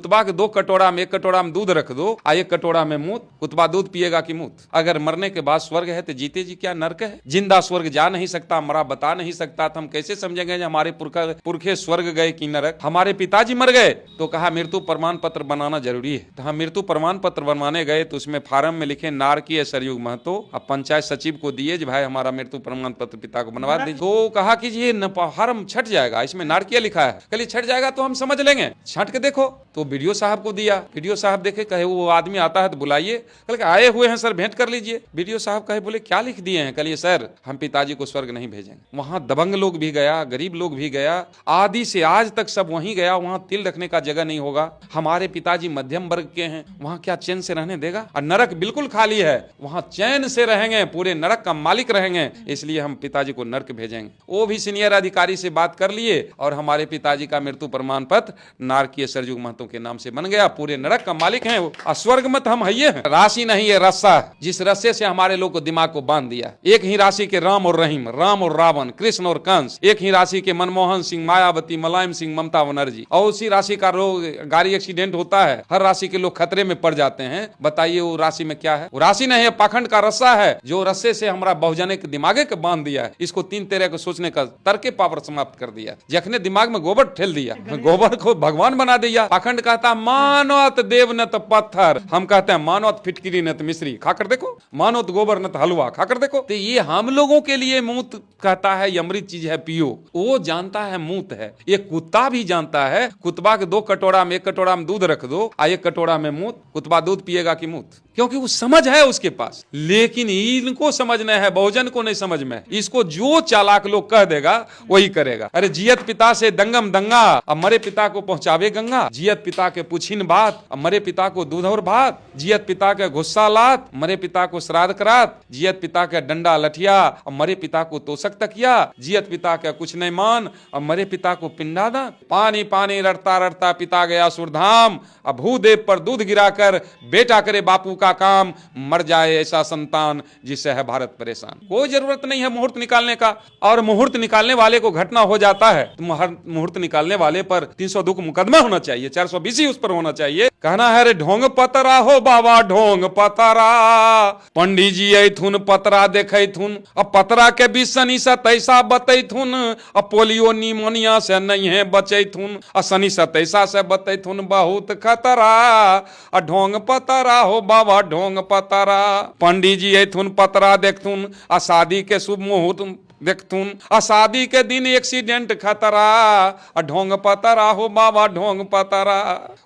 कुतबा के 2 कटोरा में 1 कटोरा में दूध रख दो और 1 कटोरा में मूत, कुतबा दूध पिएगा कि मूत? अगर मरने के बाद स्वर्ग है तो जीते जी क्या नरक है? जिंदा स्वर्ग जा नहीं सकता, मरा बता नहीं सकता, तो हम कैसे समझेंगे हमारे पुरखे स्वर्ग गए कि नरक? हमारे पिताजी मर गए तो कहा मृत्यु प्रमाण पत्र बनाना जरूरी है, तो हम मृत्यु प्रमाण पत्र बनवाने गए तो उसमें फार्म में लिखे नारकीय सरयुग महतो, अब पंचायत सचिव को दिए भाई हमारा मृत्यु प्रमाण पत्र पिता को बनवा दीजिए। तो कहा कि ये फार्म छट जाएगा, इसमें नारकीय लिखा है। कल छट जाएगा तो हम समझ लेंगे, छट के देखो। तो वीडियो साहब को दिया, वीडियो साहब देखे, कहे वो आदमी आता है तो बुलाइए। कल आए हुए हैं सर, भेंट कर लीजिए। वीडियो साहब कहे बोले क्या लिख दिए हैं? कल सर हम पिताजी को स्वर्ग नहीं भेजेंगे। वहां दबंग लोग भी गया, गरीब लोग भी गया, आदि से आज तक सब वहीं गया। वहां तिल रखने का जगह नहीं होगा। हमारे पिताजी मध्यम वर्ग के हैं, वहां क्या चैन से रहने देगा? और नरक बिल्कुल खाली है, वहां चैन से रहेंगे, पूरे नरक का मालिक रहेंगे, इसलिए हम पिताजी को नरक भेजेंगे। वो भी सीनियर अधिकारी से बात कर लिए और हमारे पिताजी का मृत्यु प्रमाण पत्र नारकीय सरयुग महतो के नाम से बन गया, पूरे नरक का मालिक है वो। स्वर्ग मत हम है, राशि नहीं है रस्सा, जिस रस्से से हमारे लोग को दिमाग को बांध दिया। एक ही राशि के राम और रहीम, राम और रावण, कृष्ण और कंस, एक ही राशि के मनमोहन सिंह, मायावती, मुलायम सिंह, ममता बनर्जी, और उसी राशि का रोग गाड़ी एक्सीडेंट होता है, हर राशि के लोग खतरे में पड़ जाते हैं। बताइए वो राशि में क्या है? वो राशि नहीं है, पाखंड का रस्सा है, जो रस्से से हमारा बहुजने के दिमागे के बांध दिया है। इसको 3 तरह को सोचने का तर्क पावर समाप्त कर दिया। जखने दिमाग में गोबर ठेल दिया, गोबर को भगवान बना दिया। पाखंड कहता मानवत देव न तो पत्थर, हम कहते हैं मानवत फिटकिरी न तो मिश्री, खाकर देखो, मानवत गोबर न तो हलवा, खाकर देखो। तो ये हम लोगों के लिए मूत कहता है ये अमृत चीज है, पियो। वो जानता है मूत है, ये कुत्ता भी जानता है। कुतबा के 2 कटोरा में 1 कटोरा में दूध रख दो और 1 कटोरा में मूत, कुतबा दूध पिएगा कि मूत? क्योंकि वो समझ है उसके पास, लेकिन इनको समझना है, बहुजन को नहीं समझ में। इसको जो चालाक लोग कह देगा वही करेगा। अरे जियत पिता से दंगम दंगा, अब मरे पिता को पहुंचावे गंगा। जियत पिता के पुछिन बात, अब मरे पिता को दूध और भात। जियत पिता के गुस्सा लात, मरे पिता को श्राद्ध करात। जियत पिता के डंडा लठिया, अब मरे पिता को तोषक तकिया। जियत पिता के कुछ नहीं मान, अब मरे पिता को पिंडा दान। पानी पानी रटता रटता पिता गया सुरधाम, अब भूदेव पर दूध गिराकर बेटा करे बापू का काम। मर जाए ऐसा संतान जिससे है भारत परेशान। कोई जरूरत नहीं है मुहूर्त निकालने का, और मुहूर्त निकालने वाले को घटना हो जाता है तो मुहूर्त निकालने वाले पर 302 का मुकदमा होना चाहिए, 420 ही उस पर होना चाहिए। कहना है रे ढोंग पतरा हो बाबा ढोंग पतरा, पंडित जी ऐथुन पतरा देखैथुन, अब पतरा के बिसनी से तैसा बतैथुन, अब पोलियो निमोनिया से नहीं है बचैथुन, अब सनी से तैसा से बतैथुन बहुत खतरा, ढोंग पतरा हो बाबा ढोंग पतरा। पंडित जी ऐथुन पतरा देखथुन, शादी के शुभ मुहूर्त देखथुन, शादी के दिन एक्सीडेंट खतरा, ढोंग पतरा हो बाबा ढोंग पतरा।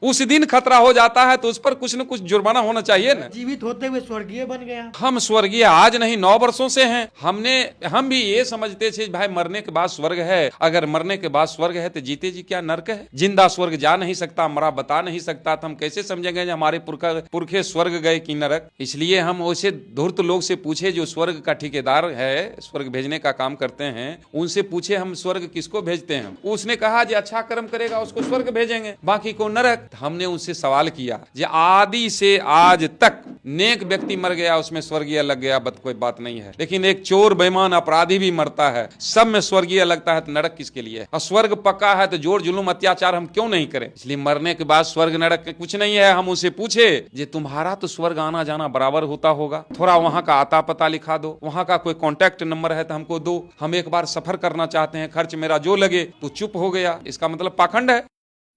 उस दिन खतरा हो जाता है तो उस पर कुछ न कुछ जुर्माना होना चाहिए ना। जीवित होते हुए स्वर्गीय बन गया। हम स्वर्गीय आज नहीं 9 वर्षों से हैं। हम भी ये समझते थे भाई मरने के बाद स्वर्ग है, अगर मरने के बाद स्वर्ग है तो जीते जी क्या नरक है? जिंदा स्वर्ग जा नहीं सकता, मरा बता नहीं सकता, तो हम कैसे समझेंगे हमारे पुरखे स्वर्ग गए कि नरक? इसलिए हम वैसे धूर्त लोग से पूछे जो स्वर्ग का ठेकेदार है, स्वर्ग भेजने का काम करते हैं, उनसे पूछे हम स्वर्ग किसको भेजते हैं? उसने कहा जो अच्छा कर्म करेगा उसको स्वर्ग भेजेंगे, बाकी को नरक। हमने उनसे सवाल किया जो आदि से आज तक नेक व्यक्ति मर गया उसमें स्वर्गीय लग गया, कोई बात नहीं है, लेकिन एक चोर बेईमान अपराधी भी मरता है, सब में स्वर्गीय लगता है, तो नरक किसके लिए? और स्वर्ग पक्का है तो जोर जुलूम अत्याचार हम क्यों नहीं करें? इसलिए मरने के बाद स्वर्ग नरक कुछ नहीं है। हम उनसे पूछे जे तुम्हारा तो स्वर्ग आना जाना बराबर होता होगा, थोड़ा वहां का आता पता लिखा दो, वहां का कोई कॉन्टैक्ट नंबर है तो हमको दो, हम एक बार सफर करना चाहते हैं, खर्च मेरा जो लगे। तो चुप हो गया। इसका मतलब पाखंड है।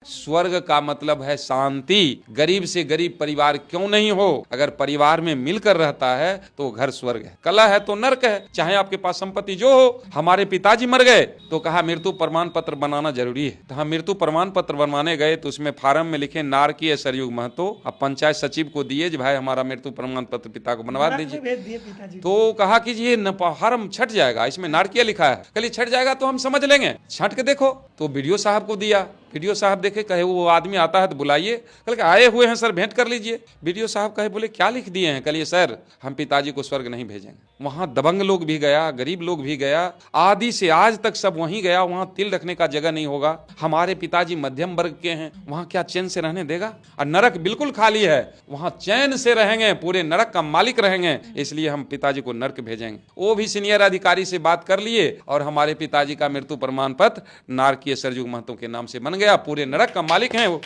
स्वर्ग का मतलब है शांति। गरीब से गरीब परिवार क्यों नहीं हो, अगर परिवार में मिलकर रहता है तो घर स्वर्ग है, कलह है तो नरक है। चाहे आपके पास संपत्ति जो हो। हमारे पिताजी मर गए तो कहा मृत्यु प्रमाण पत्र बनाना जरूरी है, तो हम मृत्यु प्रमाण पत्र बनवाने गए तो उसमें फार्म में लिखे नारकीय सरयुग महतो, अब पंचायत सचिव को दिए भाई हमारा मृत्यु प्रमाण पत्र पिता को बनवा दीजिए। तो कहा कि ये फार्म छट जाएगा, इसमें नारकीय लिखा है। कल छट जाएगा तो हम समझ लेंगे, छट के देखो। तो वीडियो साहब को दिया, वीडियो साहब देखे, कहे वो आदमी आता है तो बुलाइए। कल आए हुए हैं सर, भेंट कर लीजिए। वीडियो साहब कहे बोले क्या लिख दिए हैं? कल सर हम पिताजी को स्वर्ग नहीं भेजेंगे। वहां दबंग लोग भी गया, गरीब लोग भी गया, आदि से आज तक सब वहीं गया। वहां तिल रखने का जगह नहीं होगा। हमारे पिताजी मध्यम वर्ग के हैं, वहां क्या चैन से रहने देगा? और नरक बिल्कुल खाली है, वहां चैन से रहेंगे, पूरे नरक का मालिक रहेंगे, इसलिए हम पिताजी को नरक भेजेंगे। वो भी सीनियर अधिकारी से बात कर लिए और हमारे पिताजी का मृत्यु प्रमाण पत्र नारकीय सरयुग महतो के नाम से बन गया, पूरे नरक का मालिक है वो।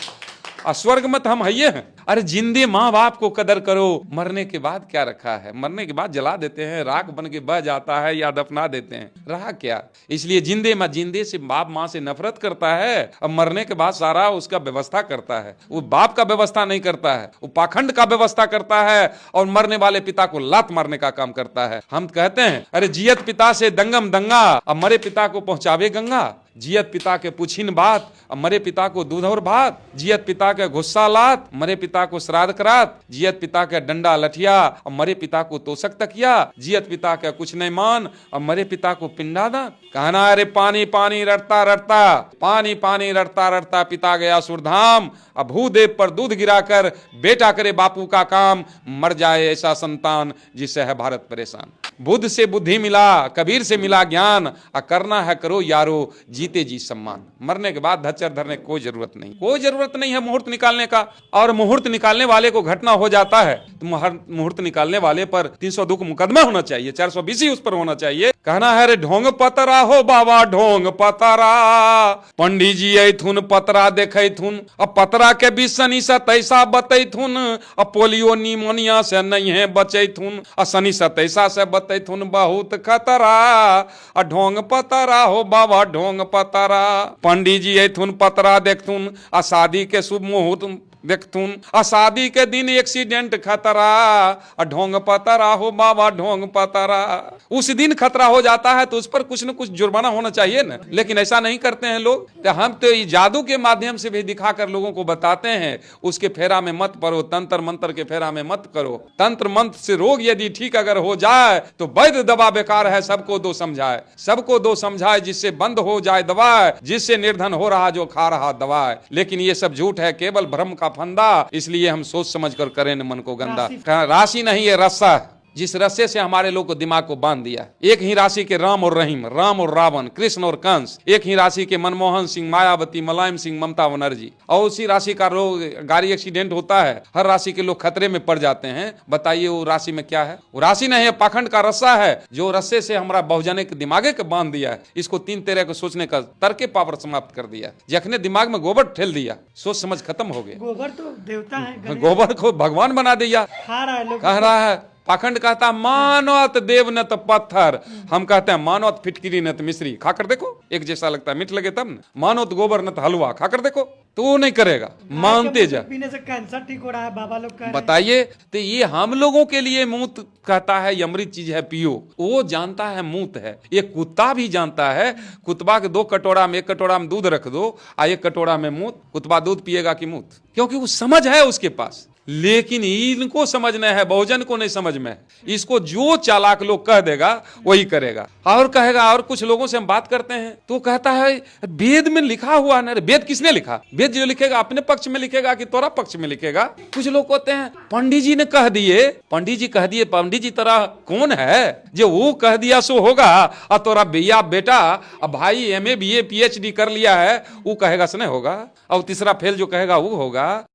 स्वर्ग में तो हम हइये हैं। अरे जिंदे माँ बाप को कदर करो, मरने के बाद क्या रखा है? मरने के बाद जला देते हैं, राख बन के बह जाता है या दफना देते हैं, रहा क्या? इसलिए जिंदे में जिंदे से बाप माँ से नफरत करता है, अब मरने के बाद सारा उसका व्यवस्था करता है। वो बाप का व्यवस्था नहीं करता है, वो पाखंड का व्यवस्था करता है और मरने वाले पिता को लात मारने का काम करता है। हम कहते हैं अरे जियत पिता से दंगम दंगा, अब मरे पिता को पहुंचावे गंगा। जियत पिता के पुछिन बात, अब मरे पिता को दूध और भात। जियत पिता के गुस्सा लात, मरे पिता को श्राद्ध करात। जियत पिता के डंडा लठिया, अब मरे पिता को तोषक तकिया। जियत पिता के कुछ नहीं मान, अब मरे पिता को पिंडा दान। कहना अरे पानी पानी रटता रटता, पानी पानी रटता रटता पिता गया सुरधाम। अब भूदेव पर दूध गिराकर बेटा करे बापू का काम, मर जाए ऐसा संतान जिससे है भारत परेशान। बुद्ध से बुद्धि मिला, कबीर से मिला ज्ञान, करना है करो यारो, जीते जी सम्मान। मरने के बाद धच्चर धरने कोई जरूरत नहीं, कोई जरूरत नहीं है मुहूर्त निकालने का। और मुहूर्त निकालने वाले को घटना हो जाता है तो मुहूर्त निकालने वाले पर 302 का मुकदमा होना चाहिए, 420 ही उस पर होना चाहिए। कहना है रे ढोंग पतरा हो बाबा ढोंग पतरा, पंडित जी ऐथुन पतरा देखैथुन, अब पतरा के बिसनी से तैसा बतैथुन, अब पोलियो निमोनिया से नहीं है बचैथुन, सनी से तैसा से बतैथुन बहुत खतरा। ढोंग पतरा हो बाबा ढोंग पतरा, पंडित जी ऐथुन पतरा देखथुन, शादी के शुभ मुहूर्त देखथुन, शादी के दिन एक्सीडेंट खतरा। ढोंग पतरा हो बाबा ढोंग पतरा। उस दिन खतरा हो जाता है तो उस पर कुछ न कुछ जुर्माना होना चाहिए ना, लेकिन ऐसा नहीं करते हैं लोग। तो हम तो जादू के माध्यम से भी दिखाकर लोगों को बताते हैं उसके फेरा में मत पड़ो, तंत्र मंत्र के फेरा में मत करो। तंत्र मंत्र से रोग यदि ठीक अगर हो जाए तो वैद्य दवा बेकार है, सबको दो समझाए, सबको दो समझाए, जिससे बंद हो जाए दवा, जिससे निर्धन हो रहा जो खा रहा दवा। लेकिन ये सब झूठ है, केवल भ्रम का फंदा। इसलिए हम सोच समझ कर करें न मन को गंदा। राशि नहीं है रस्सा है, जिस रस्से से हमारे लोग को दिमाग को बांध दिया। एक ही राशि के राम और रहीम, राम और रावण, कृष्ण और कंस। एक ही राशि के मनमोहन सिंह, मायावती, मुलायम सिंह, ममता बनर्जी। और उसी राशि का लोग गाड़ी एक्सीडेंट होता है, हर राशि के लोग खतरे में पड़ जाते हैं। बताइए वो राशि में क्या है? वो राशि नहीं है, पाखंड का रस्सा है, जो रस्से से हमारा बहुजन के दिमागे को बांध दिया है। इसको तीन तेरह को सोचने का तर्के पावर समाप्त कर दिया। जखने दिमाग में गोबर ठेल दिया, सोच समझ खत्म हो गया। गोबर तो देवता है, गोबर को भगवान बना दिया। खा रहा है लोग, कह रहा है पाखंड कहता मानवत देव न तो पत्थर, हम कहते हैं मानवत फिटकिरी न तो मिश्री। खाकर देखो, एक जैसा लगता है, मीठ लगे तब न। मानवत गोबर न तो हलवा, खाकर देखो तो वो नहीं करेगा, मानते जा। पीने से कैंसर ठीक हो रहा है बाबा लोग कह रहे हैं। बताइए, तो ये हम लोगों के लिए मूत कहता है, अमृत चीज है पियो। वो जानता है मूत है, ये कुत्ता भी जानता है। कुत्ता के 2 कटोरा में, 1 कटोरा में दूध रख दो, 1 कटोरा में मूत, कुत्ता दूध पिएगा कि मूत? क्योंकि वो समझ है उसके पास। लेकिन इनको समझना है, बहुजन को नहीं समझ में है। इसको जो चालाक लोग कह देगा वही करेगा और कहेगा। और कुछ लोगों से हम बात करते हैं तो कहता है वेद में लिखा हुआ ना। वेद किसने लिखा? वेद जो लिखेगा अपने पक्ष में लिखेगा कि तोरा पक्ष में लिखेगा? कुछ लोग कहते हैं पंडित जी ने कह दिए, पंडित जी कह दिए। पंडित जी तरह कौन है जो वो कह दिया सो होगा, और तोरा भैया बेटा अब भाई MA BA PhD कर लिया है, वो कहेगा से नहीं होगा, और तीसरा फेल जो कहेगा वो होगा।